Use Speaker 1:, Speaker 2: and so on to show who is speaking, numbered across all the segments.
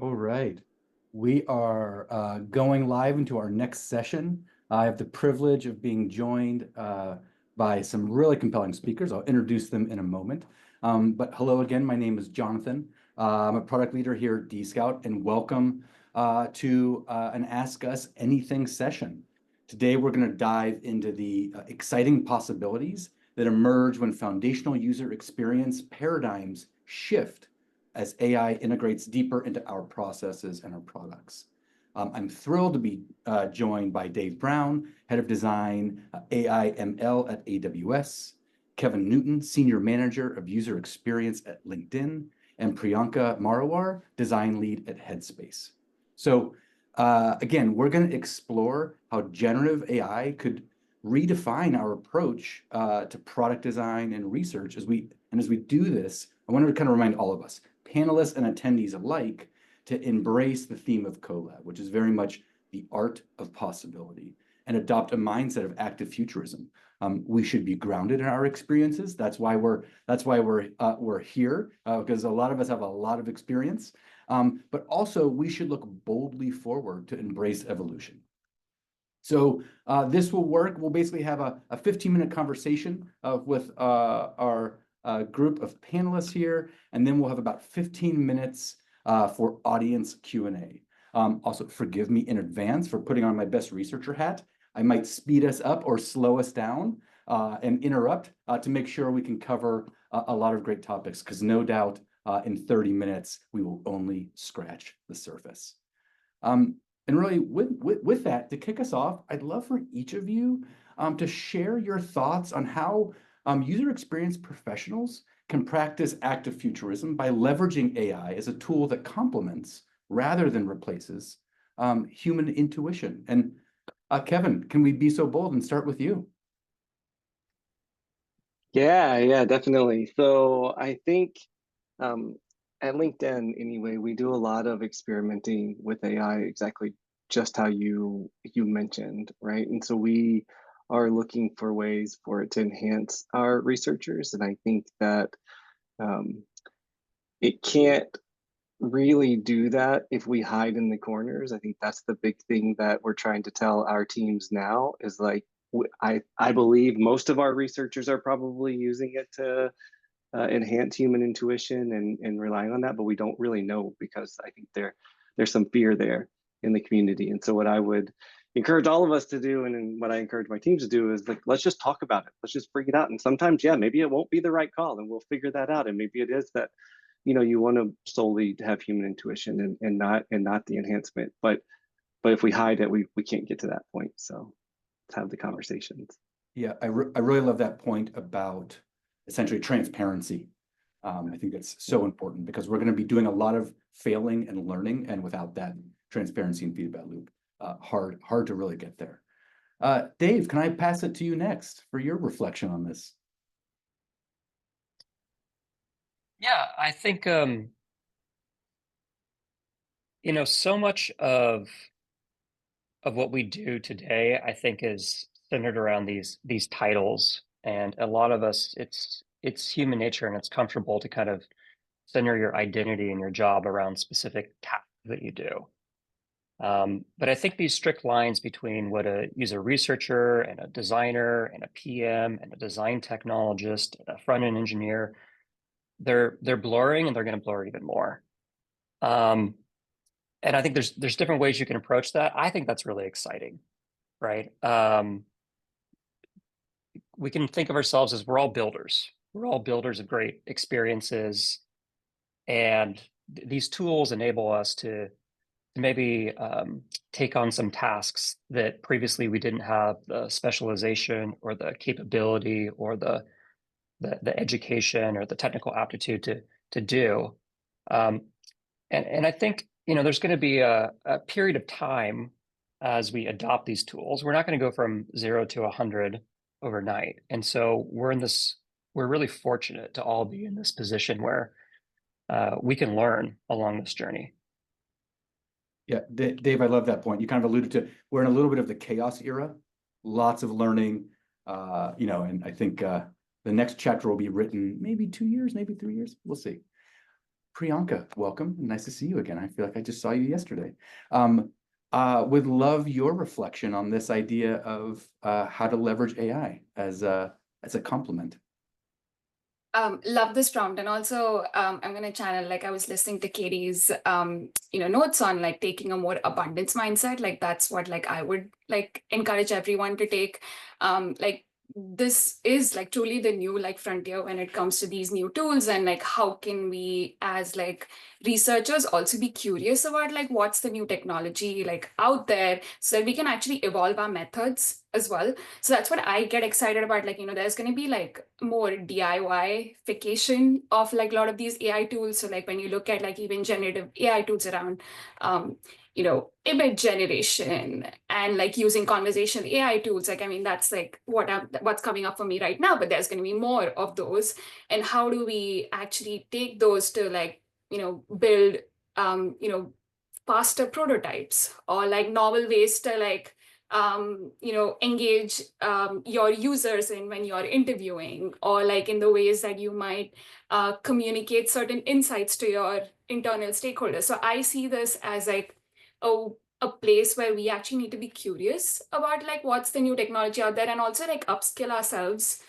Speaker 1: All right. We are going live into our next session. I have the privilege of being joined by some really compelling speakers. I'll introduce them in a moment. But hello again, my name is Jonathan. I'm a product leader here at Dscout, and welcome to an Ask Us Anything session. Today, we're going to dive into the exciting possibilities that emerge when foundational user experience paradigms shift as AI integrates deeper into our processes and our products. I'm thrilled to be joined by Dave Brown, Head of Design, AI ML at AWS, Kevin Newton, Senior Manager of User Experience at LinkedIn, and Priyanka Marawar, Design Lead at Headspace. So again, we're going to explore how generative AI could redefine our approach to product design and research. As we do this, I wanted to kind of remind all of us, panelists and attendees alike, to embrace the theme of collab, which is very much the art of possibility, and adopt a mindset of active futurism. We should be grounded in our experiences. That's why we're here, because a lot of us have a lot of experience. But also, we should look boldly forward to embrace evolution. So this will work. We'll basically have a 15-minute conversation with our group of panelists here, and then we'll have about 15 minutes for audience Q&A. Also, forgive me in advance for putting on my best researcher hat. I might speed us up or slow us down and interrupt to make sure we can cover a lot of great topics, because no doubt in 30 minutes, we will only scratch the surface. And really, with that, to kick us off, I'd love for each of you to share your thoughts on how user experience professionals can practice active futurism by leveraging AI as a tool that complements rather than replaces human intuition. And Kevin, can we be so bold and start with you?
Speaker 2: Yeah, definitely. So I think at LinkedIn, anyway, we do a lot of experimenting with AI, exactly just how you mentioned, right? And so we are looking for ways for it to enhance our researchers, and I think that it can't really do that if we hide in the corners. I think that's the big thing that we're trying to tell our teams now is like, I believe most of our researchers are probably using it to enhance human intuition and relying on that, but we don't really know because I think there's some fear there in the community. And so what I would encourage all of us to do, and what I encourage my teams to do, is like, let's just talk about it. Let's just bring it out. And sometimes, yeah, maybe it won't be the right call, and we'll figure that out. And maybe it is that, you want to solely have human intuition and not the enhancement. But if we hide it, we can't get to that point. So let's have the conversations.
Speaker 1: Yeah, I really love that point about essentially transparency. I think that's so important because we're going to be doing a lot of failing and learning, and without that transparency and feedback loop, hard to really get there. Dave, can I pass it to you next for your reflection on this?
Speaker 3: Yeah, I think so much of what we do today, I think, is centered around these titles, and a lot of us, it's human nature, and it's comfortable to kind of center your identity and your job around specific tasks that you do. But I think these strict lines between what a user researcher and a designer and a PM and a design technologist and a front-end engineer, they're blurring, and they're going to blur even more. And I think there's different ways you can approach that. I think that's really exciting, right? We can think of ourselves as we're all builders. We're all builders of great experiences, and these tools enable us to maybe take on some tasks that previously we didn't have the specialization or the capability or the education or the technical aptitude to do. And I think there's going to be a period of time as we adopt these tools. We're not going to go from 0 to 100 overnight. And so we're really fortunate to all be in this position where we can learn along this journey.
Speaker 1: Yeah, Dave, I love that point. You kind of alluded to, we're in a little bit of the chaos era, lots of learning, and I think the next chapter will be written maybe 2 years, maybe 3 years. We'll see. Priyanka, welcome. Nice to see you again. I feel like I just saw you yesterday. Would love your reflection on this idea of how to leverage AI as a complement.
Speaker 4: Love this prompt, and also I'm going to channel, like, I was listening to Katie's notes on like taking a more abundance mindset. Like that's what like I would like encourage everyone to take. Like this is like truly the new like frontier when it comes to these new tools, and like how can we as like researchers also be curious about like what's the new technology like out there, so that we can actually evolve our methods as well. So that's what I get excited about. Like, there's going to be like more DIY-fication of like a lot of these AI tools. So like when you look at like even generative AI tools around, image generation and like using conversational AI tools, like, I mean, that's like what's coming up for me right now, but there's going to be more of those. And how do we actually take those to like, build, faster prototypes or like novel ways to like, engage your users in when you're interviewing, or like in the ways that you might communicate certain insights to your internal stakeholders. So I see this as like a place where we actually need to be curious about like what's the new technology out there, and also like upskill ourselves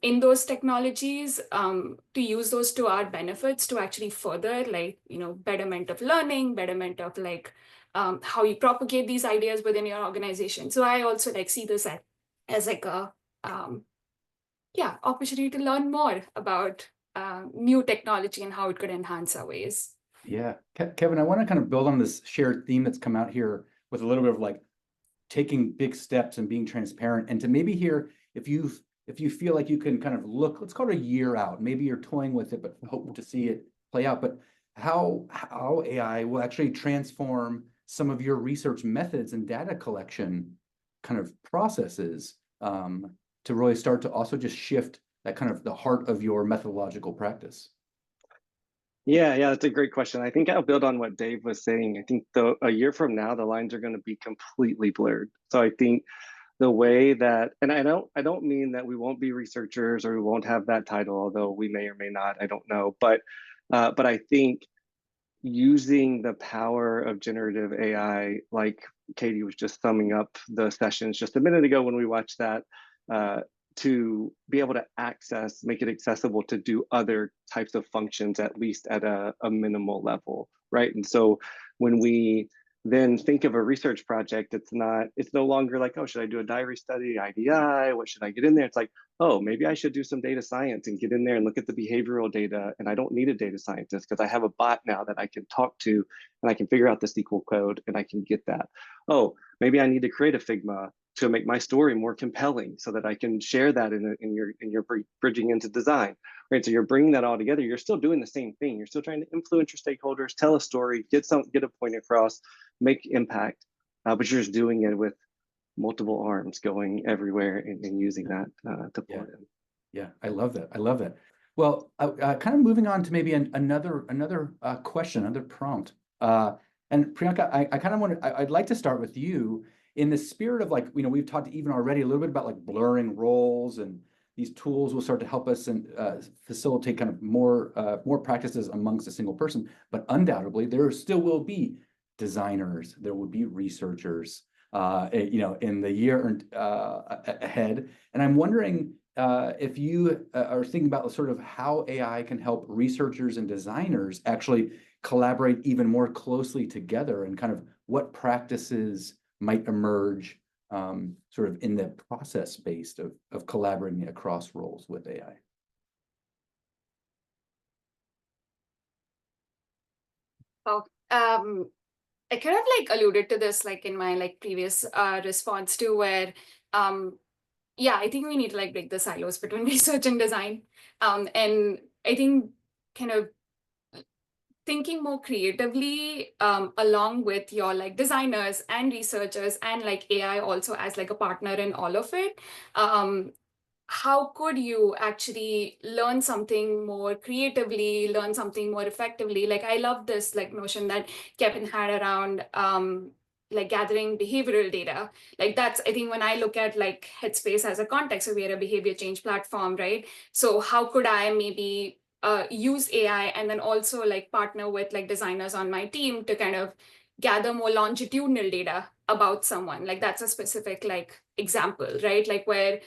Speaker 4: in those technologies, to use those to our benefits to actually further like, betterment of learning, betterment of like how you propagate these ideas within your organization. So I also like see this as like a opportunity to learn more about new technology and how it could enhance our ways.
Speaker 1: Yeah, Kevin, I want to kind of build on this shared theme that's come out here with a little bit of like taking big steps and being transparent, and to maybe hear if you feel like you can kind of look, let's call it a year out, maybe you're toying with it, but hope to see it play out, but how AI will actually transform some of your research methods and data collection kind of processes, to really start to also just shift that kind of the heart of your methodological practice.
Speaker 2: Yeah, that's a great question. I think I'll build on what Dave was saying. I think a year from now, the lines are going to be completely blurred. So I think the way that, and I don't mean that we won't be researchers or we won't have that title, although we may or may not, I don't know. But I think using the power of generative AI, like Katie was just summing up the sessions just a minute ago when we watched that, to be able to make it accessible to do other types of functions, at least at a minimal level, right? And so when we then think of a research project, it's no longer like, oh, should I do a diary study, IDI? What should I get in there? It's like, oh, maybe I should do some data science and get in there and look at the behavioral data. And I don't need a data scientist because I have a bot now that I can talk to, and I can figure out the SQL code and I can get that. Oh, maybe I need to create a Figma to make my story more compelling so that I can share that in your bridging into design, right? So you're bringing that all together. You're still doing the same thing. You're still trying to influence your stakeholders, tell a story, get a point across, make impact, but you're just doing it with multiple arms going everywhere and using that to pull it in.
Speaker 1: Yeah, I love that. I love that. Well, kind of moving on to maybe another question, another prompt. And Priyanka, I kind of want to, I'd like to start with you in the spirit of like, we've talked even already a little bit about like blurring roles, and these tools will start to help us and facilitate kind of more practices amongst a single person. But undoubtedly, there still will be designers, there will be researchers, in the year ahead. And I'm wondering if you are thinking about sort of how AI can help researchers and designers actually collaborate even more closely together, and kind of what practices might emerge sort of in the process based of collaborating across roles with AI.
Speaker 4: Well, I kind of like alluded to this like in my like previous response too, where I think we need to like break the silos between research and design. And I think kind of thinking more creatively along with your like designers and researchers and like AI also as like a partner in all of it. How could you actually learn something more creatively, learn something more effectively? Like I love this like notion that Kevin had around like gathering behavioral data. Like that's, I think when I look at like Headspace as a context, so we are a behavior change platform, right? So how could I maybe use AI and then also like partner with like designers on my team to kind of gather more longitudinal data about someone. Like that's a specific like example, right? Like where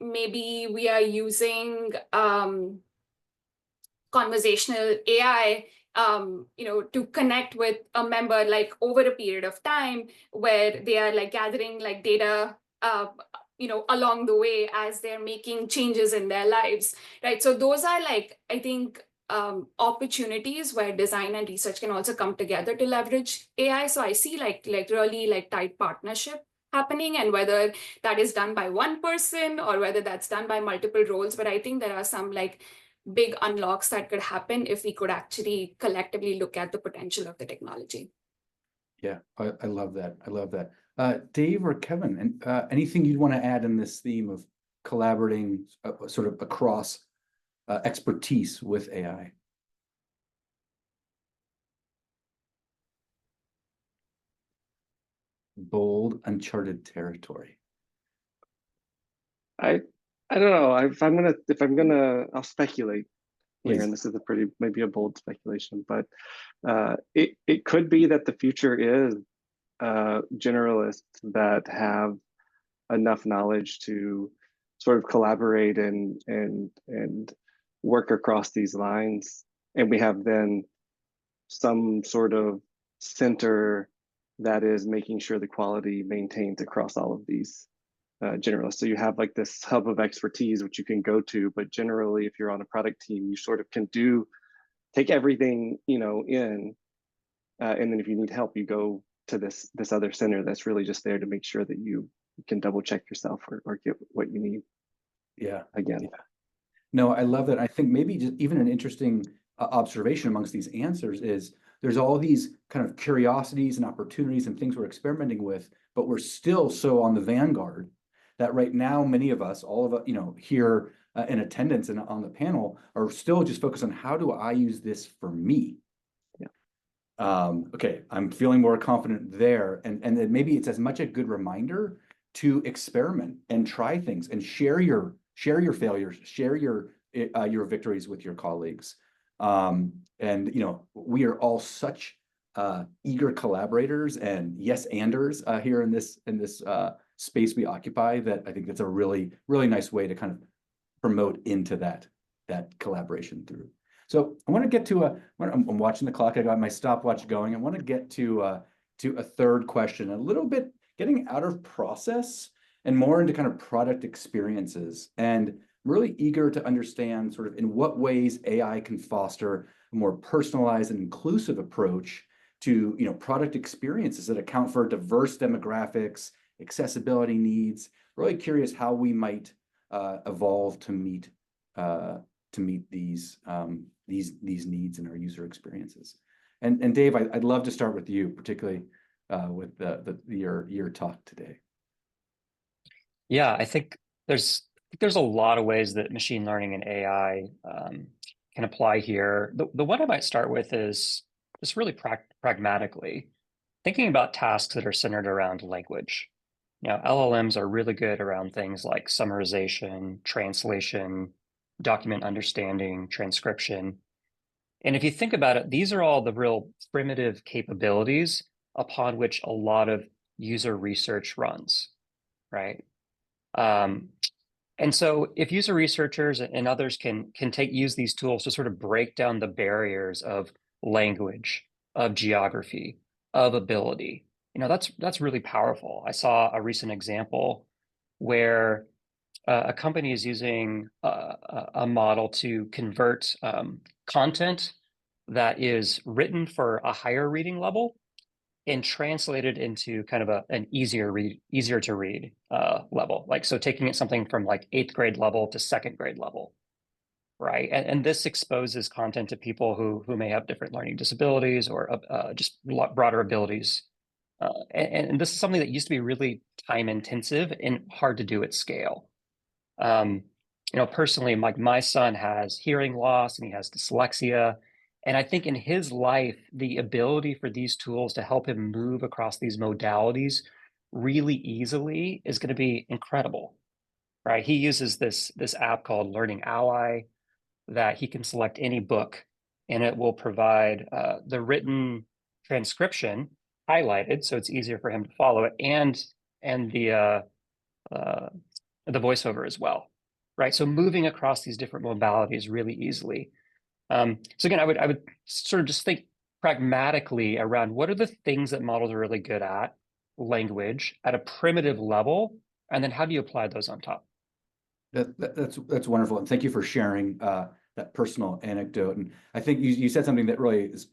Speaker 4: maybe we are using conversational AI, to connect with a member like over a period of time where they are like gathering like data, along the way as they're making changes in their lives, right? So those are like, I think, opportunities where design and research can also come together to leverage AI. So I see like really like tight partnership happening, and whether that is done by one person or whether that's done by multiple roles. But I think there are some like big unlocks that could happen if we could actually collectively look at the potential of the technology.
Speaker 1: Yeah, I love that. I love that. Dave or Kevin, and anything you'd want to add in this theme of collaborating sort of across expertise with AI? Bold, uncharted territory.
Speaker 2: I don't know. If I'm gonna, I'll speculate here,
Speaker 1: Please.
Speaker 2: and this is maybe a bold speculation, but it could be that the future is generalists that have enough knowledge to sort of collaborate and work across these lines, and we have then some sort of center that is making sure the quality maintains across all of these generalists. So you have like this hub of expertise which you can go to, but generally if you're on a product team, you sort of can take everything in, and then if you need help, you go to this other center that's really just there to make sure that you can double check yourself or get what you need.
Speaker 1: Yeah.
Speaker 2: Again.
Speaker 1: Yeah. No, I love that. I think maybe just even an interesting observation amongst these answers is there's all these kind of curiosities and opportunities and things we're experimenting with, but we're still so on the vanguard that right now, many of us, all of us, here in attendance and on the panel are still just focused on how do I use this for me? Yeah. Okay, I'm feeling more confident there. And then maybe it's as much a good reminder to experiment and try things and share your failures, share your victories with your colleagues. And we are all such eager collaborators and yes-anders here in this space we occupy, that I think that's a really, really nice way to kind of promote into that collaboration through. So I want to get to I'm watching the clock. I got my stopwatch going. I want to get to a third question, a little bit getting out of process and more into kind of product experiences. And I'm really eager to understand sort of in what ways AI can foster a more personalized and inclusive approach to product experiences that account for diverse demographics, accessibility needs. Really curious how we might evolve to meet these needs in our user experiences. And Dave, I'd love to start with you, particularly with your talk today.
Speaker 3: Yeah, I think there's a lot of ways that machine learning and AI can apply here. The one I might start with is just really pragmatically thinking about tasks that are centered around language. LLMs are really good around things like summarization, translation, document understanding, transcription. And if you think about it, these are all the real primitive capabilities upon which a lot of user research runs, right? And so if user researchers and others can use these tools to sort of break down the barriers of language, of geography, of ability, that's really powerful. I saw a recent example where a company is using a model to convert content that is written for a higher reading level and translated into kind of an easier to read level. Like, so taking it something from like 8th grade level to 2nd grade level, right? And this exposes content to people who may have different learning disabilities or just broader abilities. And this is something that used to be really time intensive and hard to do at scale. Personally, my son has hearing loss and he has dyslexia. And I think in his life, the ability for these tools to help him move across these modalities really easily is going to be incredible, right? He uses this app called Learning Ally. that he can select any book, and it will provide the written transcription highlighted, so it's easier for him to follow it, and the voiceover as well, right? So moving across these different modalities really easily. So again, I would sort of just think pragmatically around what are the things that models are really good at, language at a primitive level, and then how do you apply those on top?
Speaker 1: That's wonderful, and thank you for sharing that personal anecdote. And I think you said something that really is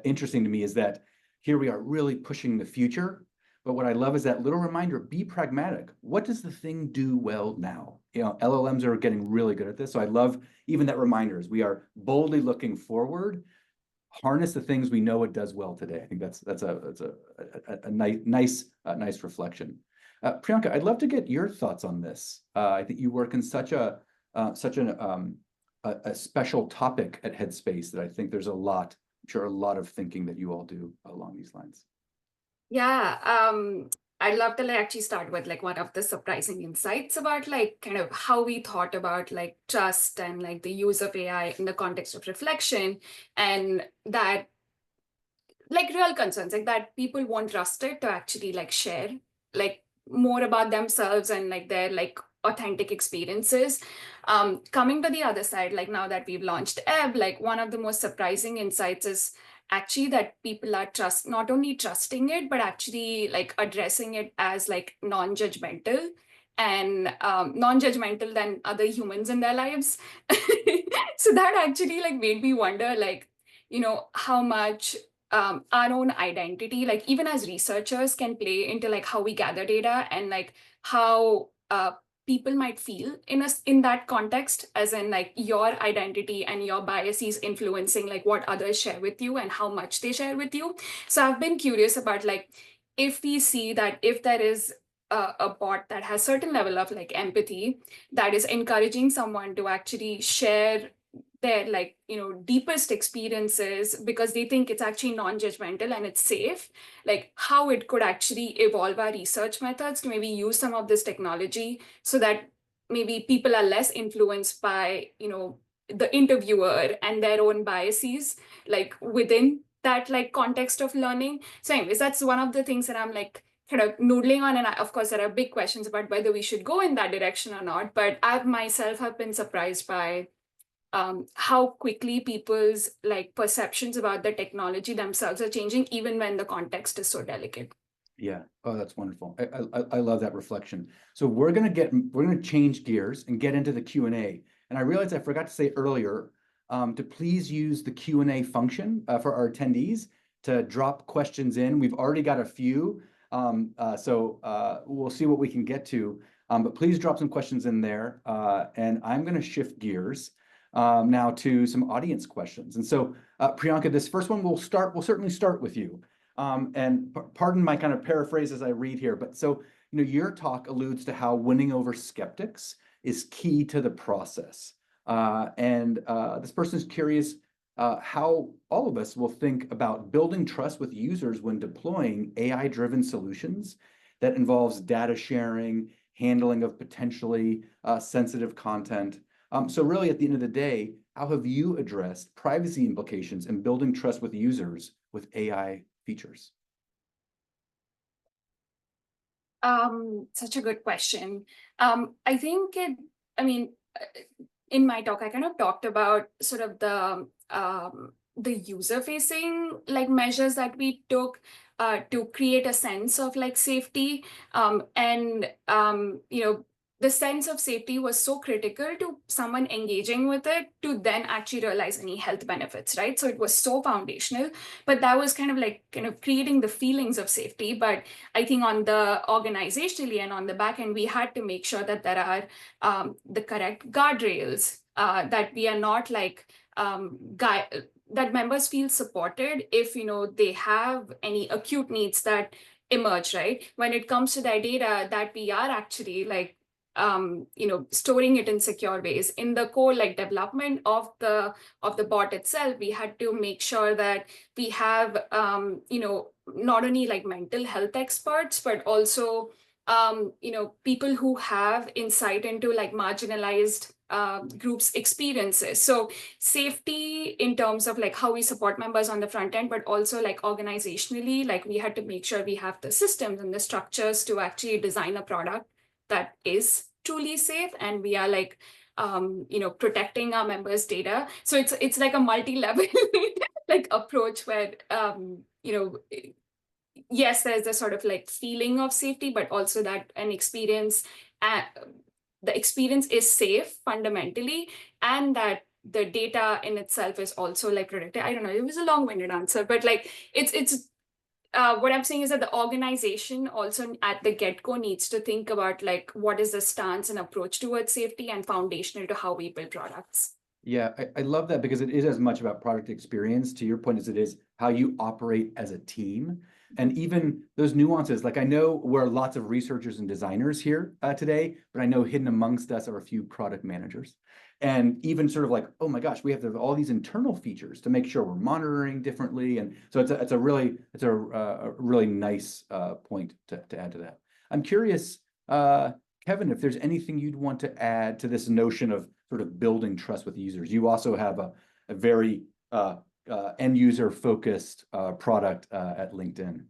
Speaker 1: interesting to me, is that here we are really pushing the future, but what I love is that little reminder: be pragmatic. What does the thing do well now? You know, LLMs are getting really good at this, so I love even that reminder as we are boldly looking forward. Harness the things we know it does well today. I think that's a nice reflection. Priyanka, I'd love to get your thoughts on this. I think you work in such a special topic at Headspace that I think there's I'm sure a lot of thinking that you all do along these lines.
Speaker 4: Yeah, I'd love to like actually start with like one of the surprising insights about like kind of how we thought about like trust and like the use of AI in the context of reflection, and that like real concerns like that people won't trust it to actually like share like more about themselves and like their like authentic experiences. Coming to the other side, like now that we've launched Ebb, like one of the most surprising insights is actually that people are not only trusting it, but actually like addressing it as like non-judgmental and non-judgmental than other humans in their lives. So that actually like made me wonder like, how much our own identity, like even as researchers, can play into like how we gather data and like how people might feel in that context, as in like your identity and your biases influencing like what others share with you and how much they share with you. So I've been curious about like if we see that if there is a bot that has certain level of like empathy that is encouraging someone to actually share their like deepest experiences because they think it's actually non-judgmental and it's safe, like how it could actually evolve our research methods to maybe use some of this technology so that maybe people are less influenced by the interviewer and their own biases like within that like context of learning. So anyways, that's one of the things that I'm like kind of noodling on, and of course there are big questions about whether we should go in that direction or not, but I myself have been surprised by how quickly people's like perceptions about the technology themselves are changing, even when the context is so delicate.
Speaker 1: Yeah. Oh, that's wonderful. I love that reflection. So we're gonna change gears and get into the Q&A. And I realized I forgot to say earlier to please use the Q&A function for our attendees to drop questions in. We've already got a few, so we'll see what we can get to. But please drop some questions in there. And I'm gonna shift gears now to some audience questions. And so Priyanka, this first one we'll certainly start with you. And pardon my kind of paraphrase as I read here, but so your talk alludes to how winning over skeptics is key to the process. And this person is curious how all of us will think about building trust with users when deploying AI-driven solutions that involves data sharing, handling of potentially sensitive content. So really, at the end of the day, how have you addressed privacy implications in building trust with users with AI features?
Speaker 4: Such a good question. I think in my talk, I kind of talked about sort of the user-facing like measures that we took to create a sense of like safety, and the sense of safety was so critical to someone engaging with it to then actually realize any health benefits, right? So it was so foundational, but that was kind of creating the feelings of safety. But I think on the organizationally and on the back end, we had to make sure that there are the correct guardrails, that we are not like that members feel supported if they have any acute needs that emerge, right? When it comes to their data, that we are actually like storing it in secure ways. In the core like development of the bot itself, we had to make sure that we have not only like mental health experts, but also people who have insight into like marginalized groups' experiences. So safety in terms of like how we support members on the front end, but also like organizationally, like we had to make sure we have the systems and the structures to actually design a product that is truly safe, and we are like protecting our members' data. So it's like a multi-level like approach where yes, there's a sort of like feeling of safety, but also that an experience, the experience is safe fundamentally, and that the data in itself is also like protected. I don't know, it was a long-winded answer, but like it's what I'm saying is that the organization also at the get-go needs to think about like what is the stance and approach towards safety and foundational to how we build products.
Speaker 1: Yeah, I love that, because it is as much about product experience, to your point, as it is how you operate as a team. And even those nuances, like I know we're lots of researchers and designers here today, but I know hidden amongst us are a few product managers. And even sort of like, oh my gosh, we have to have all these internal features to make sure we're monitoring differently. And so it's a really nice point to add to that. I'm curious, Kevin, if there's anything you'd want to add to this notion of sort of building trust with users. You also have a very end user focused product at LinkedIn.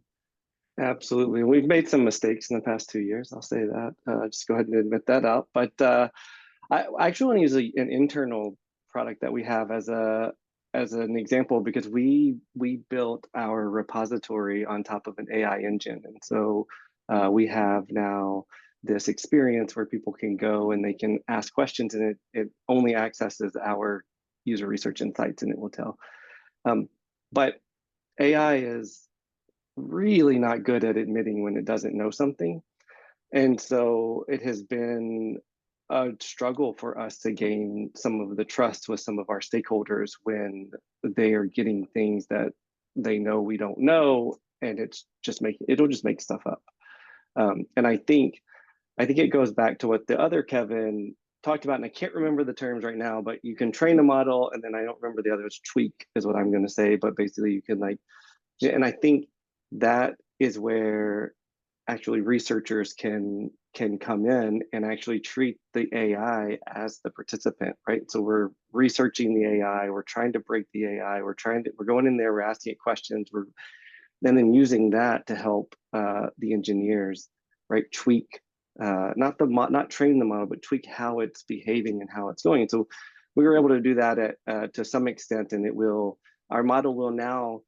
Speaker 2: Absolutely. We've made some mistakes in the past 2 years. I'll say that. Just go ahead and admit that out. But I actually want to use an internal product that we have as an example, because we built our repository on top of an AI engine. And so we have now this experience where people can go and they can ask questions, and it only accesses our user research insights, and it will tell. But AI is really not good at admitting when it doesn't know something. And so it has been a struggle for us to gain some of the trust with some of our stakeholders when they are getting things that they know we don't know, and it'll just make stuff up. And I think it goes back to what the other Kevin talked about, and I can't remember the terms right now, but you can train a model, and then I don't remember the other, tweak is what I'm going to say, but basically you can and I think that is where actually researchers can come in and actually treat the AI as the participant, right? So we're researching the AI, we're trying to break the AI, we're going in there, we're asking it questions, and then using that to help the engineers, right, tweak, not train the model, but tweak how it's behaving and how it's going. And so we were able to do that to some extent, and our model will now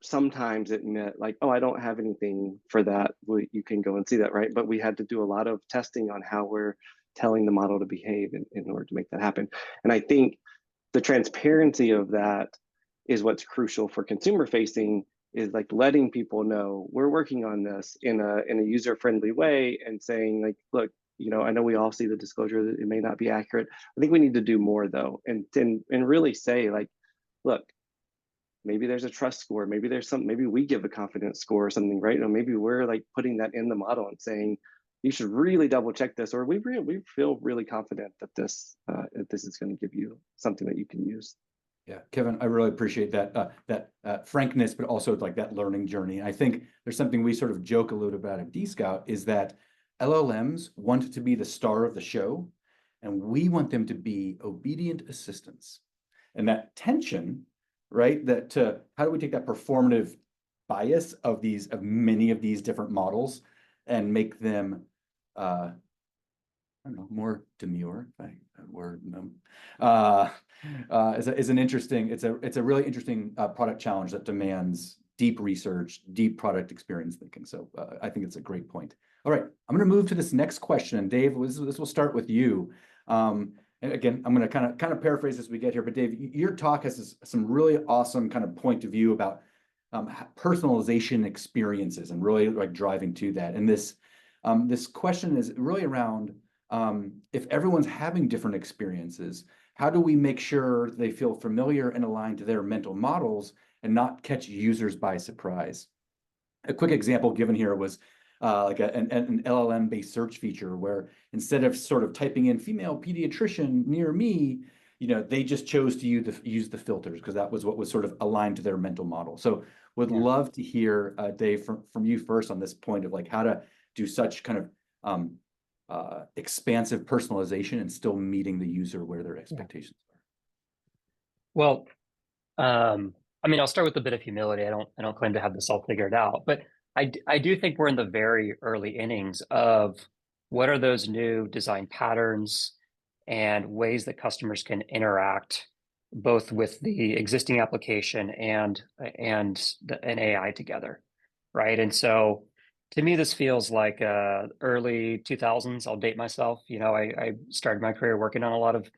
Speaker 2: sometimes admit like, oh, I don't have anything for that. You can go and see that, right? But we had to do a lot of testing on how we're telling the model to behave in order to make that happen. And I think the transparency of that is what's crucial for consumer facing, is like letting people know we're working on this in a user-friendly way, and saying like, look, I know we all see the disclosure that it may not be accurate. I think we need to do more though, and really say like, look, maybe there's a trust score, maybe we give a confidence score or something, right? Or maybe we're like putting that in the model and saying, you should really double check this, or we feel really confident that this is going to give you something that you can use.
Speaker 1: Yeah, Kevin, I really appreciate that frankness, but also like that learning journey. I think there's something we sort of joke a little about at Dscout, is that LLMs want to be the star of the show, and we want them to be obedient assistants. And that tension, right? How do we take that performative bias of many of these different models and make them, I don't know, more demure? That word, is an interesting. It's a really interesting product challenge that demands deep research, deep product experience thinking. So I think it's a great point. All right, I'm going to move to this next question, and Dave, this will start with you. And again, I'm going to kind of paraphrase as we get here, but Dave, your talk has some really awesome kind of point of view about personalization experiences and really like driving to that. And this question is really around if everyone's having different experiences, how do we make sure they feel familiar and aligned to their mental models and not catch users by surprise? A quick example given here was like an LLM-based search feature where instead of sort of typing in female pediatrician near me, they just chose to use the filters because that was what was sort of aligned to their mental model. So would love to hear, Dave, from you first on this point of like how to do such kind of expansive personalization and still meeting the user where their expectations are?
Speaker 3: Well, I mean, I'll start with a bit of humility. I don't claim to have this all figured out, but I do think we're in the very early innings of what are those new design patterns and ways that customers can interact both with the existing application and an AI together, right? And so to me, this feels like early 2000s. I'll date myself. You know, I started my career working on a lot of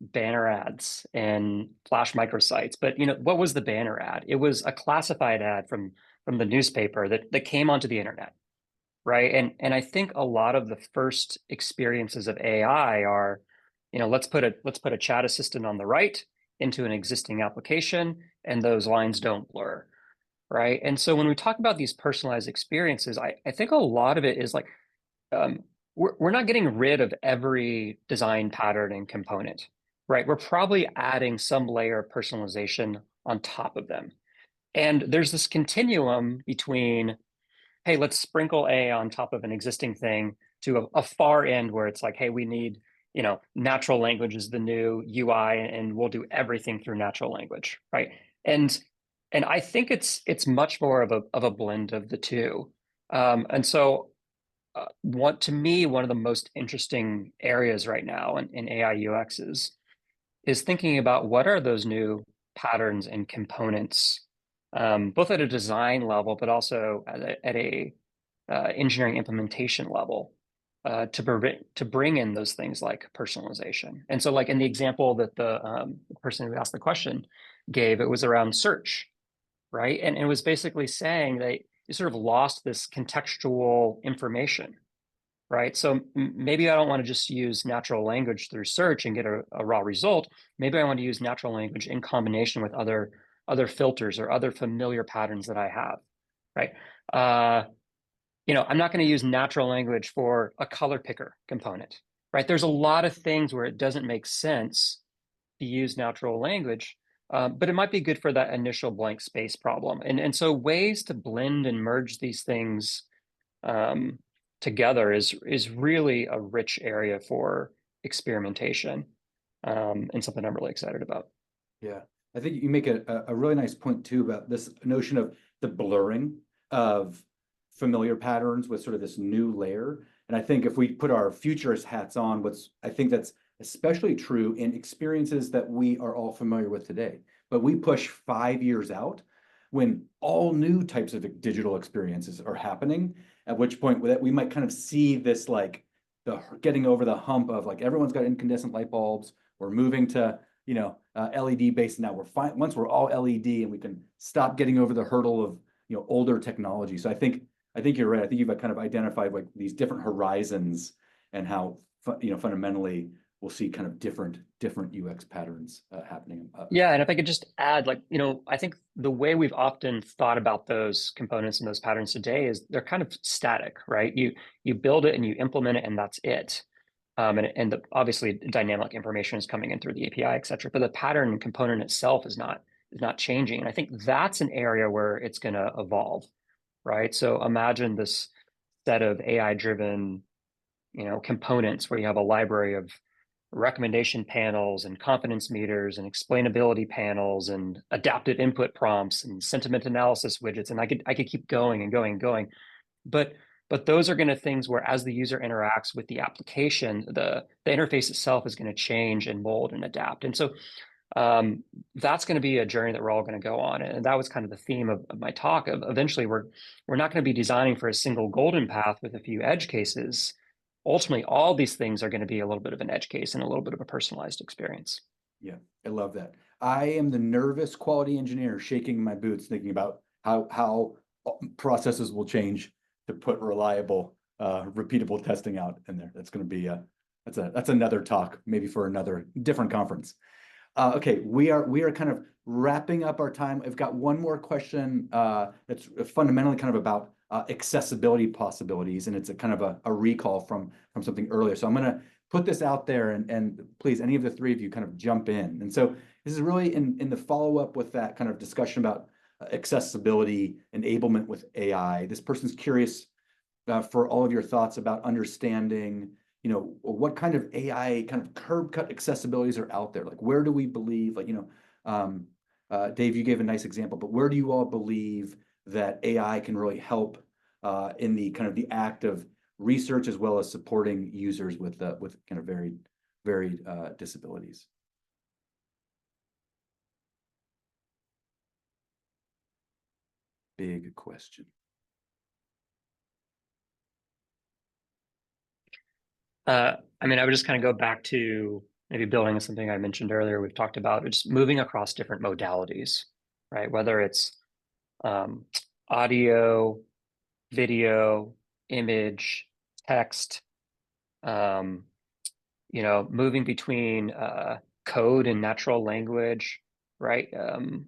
Speaker 3: banner ads and flash microsites. But you know, what was the banner ad? It was a classified ad from the newspaper that came onto the internet, right? And I think a lot of the first experiences of AI are, you know, let's put a chat assistant on the right into an existing application, and those lines don't blur, right? And so when we talk about these personalized experiences, I think a lot of it is like we're not getting rid of every design pattern and component, right? We're probably adding some layer of personalization on top of them. And there's this continuum between, hey, let's sprinkle A on top of an existing thing to a far end where it's like, hey, we need, you know, natural language is the new UI and we'll do everything through natural language, right? And I think it's much more of a blend of the two. And so to me, one of the most interesting areas right now in AI UX is thinking about what are those new patterns and components, both at a design level, but also at a engineering implementation level, to bring in those things like personalization. And so, like in the example that the person who asked the question gave, it was around search, right? And it was basically saying that you sort of lost this contextual information, right? So maybe I don't want to just use natural language through search and get a raw result. Maybe I want to use natural language in combination with other filters or other familiar patterns that I have, right? You know, I'm not going to use natural language for a color picker component, right? There's a lot of things where it doesn't make sense to use natural language, but it might be good for that initial blank space problem. And so ways to blend and merge these things together is really a rich area for experimentation, and something I'm really excited about.
Speaker 1: Yeah, I think you make a really nice point too about this notion of the blurring of familiar patterns with sort of this new layer. And I think if we put our futurist hats on, I think that's especially true in experiences that we are all familiar with today. But we push 5 years out when all new types of digital experiences are happening, at which point that we might kind of see this like the getting over the hump of like everyone's got incandescent light bulbs. We're moving to, you know, LED based now. We're fine once we're all LED and we can stop getting over the hurdle of, you know, older technology. So I think you're right. I think you've kind of identified like these different horizons and how you know fundamentally we'll see kind of different UX patterns happening.
Speaker 3: Yeah, and if I could just add, like, you know, I think the way we've often thought about those components and those patterns today is they're kind of static, right? You build it and you implement it and that's it. And obviously dynamic information is coming in through the API, et cetera. But the pattern and component itself is not changing. And I think that's an area where it's going to evolve, right? So imagine this set of AI-driven, you know, components where you have a library of recommendation panels and confidence meters and explainability panels and adaptive input prompts and sentiment analysis widgets. And I could keep going and going and going. But those are going to things where as the user interacts with the application, the interface itself is going to change and mold and adapt. And so that's going to be a journey that we're all going to go on. And that was kind of the theme of my talk. Of eventually, we're not going to be designing for a single golden path with a few edge cases. Ultimately, all these things are going to be a little bit of an edge case and a little bit of a personalized experience.
Speaker 1: Yeah, I love that. I am the nervous quality engineer shaking my boots thinking about how processes will change to put reliable, repeatable testing out in there. That's going to be that's another talk, maybe for another different conference. Okay, we are kind of wrapping up our time. I've got one more question that's fundamentally kind of about accessibility possibilities, and it's a kind of a recall from something earlier. So I'm going to put this out there, and please, any of the three of you kind of jump in. And so this is really in the follow-up with that kind of discussion about accessibility enablement with AI. This person's curious for all of your thoughts about understanding you know, what kind of AI kind of curb cut accessibilities are out there? Like, where do we believe, like, you know, Dave, you gave a nice example, but where do you all believe that AI can really help in the kind of the act of research as well as supporting users with kind of varied disabilities? Big question.
Speaker 3: I mean, I would just kind of go back to maybe building on something I mentioned earlier. We've talked about just moving across different modalities, right? Whether it's audio, video, image, text, you know, moving between code and natural language, right?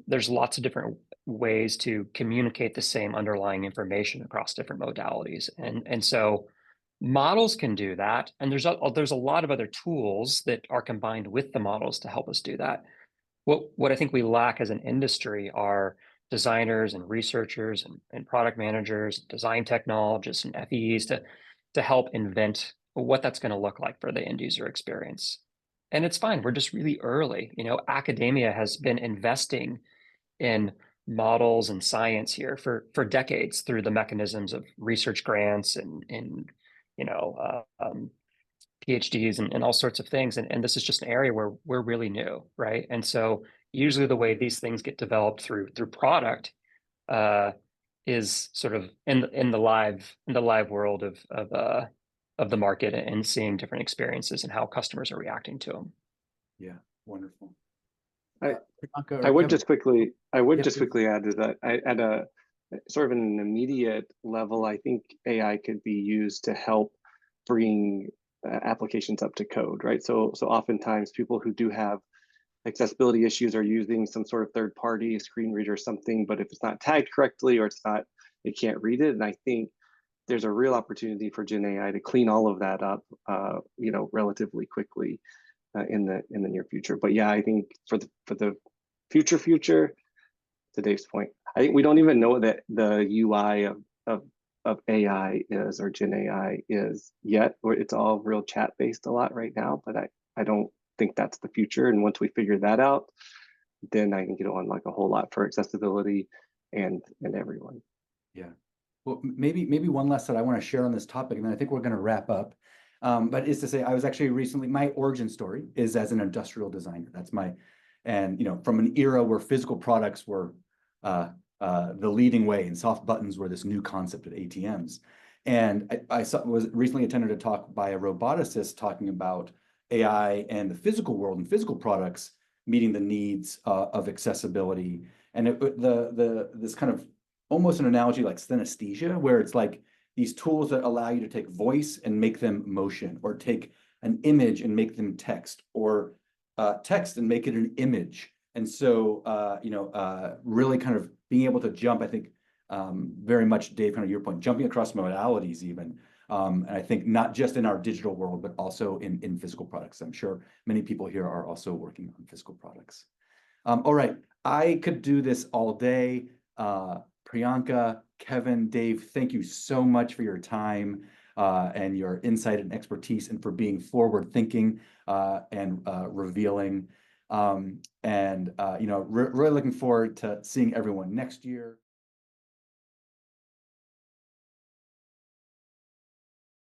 Speaker 3: There's lots of different ways to communicate the same underlying information across different modalities. And so models can do that. And there's a lot of other tools that are combined with the models to help us do that. What I think we lack as an industry are designers and researchers and product managers, design technologists and FEs to help invent what that's going to look like for the end user experience. And it's fine. We're just really early. You know, academia has been investing in models and science here for decades through the mechanisms of research grants and you know PhDs and all sorts of things. And this is just an area where we're really new, right? And so usually the way these things get developed through product is sort of in the live world of the market and seeing different experiences and how customers are reacting to them.
Speaker 1: Yeah, wonderful.
Speaker 2: I would just quickly add to that, at a sort of an immediate level, I think AI could be used to help bring applications up to code, right? So oftentimes people who do have accessibility issues are using some sort of third-party screen reader or something, but if it's not tagged correctly or it can't read it. And I think there's a real opportunity for Gen AI to clean all of that up, you know, relatively quickly in the near future. But yeah, I think for the future, to Dave's point, I think we don't even know that the UI of AI is, or Gen AI is yet, or it's all real chat based a lot right now, but I don't think that's the future. And once we figure that out, then I think it'll unlock a whole lot for accessibility and everyone.
Speaker 1: Yeah. Well, maybe one last thought I want to share on this topic, and then I think we're going to wrap up. But is to say, I was actually recently, my origin story is as an industrial designer. That's and you know, from an era where physical products were the leading way and soft buttons were this new concept at ATMs. And I was recently attended a talk by a roboticist talking about AI and the physical world and physical products meeting the needs of accessibility. And this kind of almost an analogy like synesthesia, where it's like these tools that allow you to take voice and make them motion, or take an image and make them text, or text and make it an image. And so, you know, really kind of being able to jump, I think, very much, Dave, kind of your point, jumping across modalities even. And I think not just in our digital world, but also in physical products. I'm sure many people here are also working on physical products. All right, I could do this all day. Priyanka, Kevin, Dave, thank you so much for your time and your insight and expertise, and for being forward thinking and revealing. You know, really looking forward to seeing everyone next year.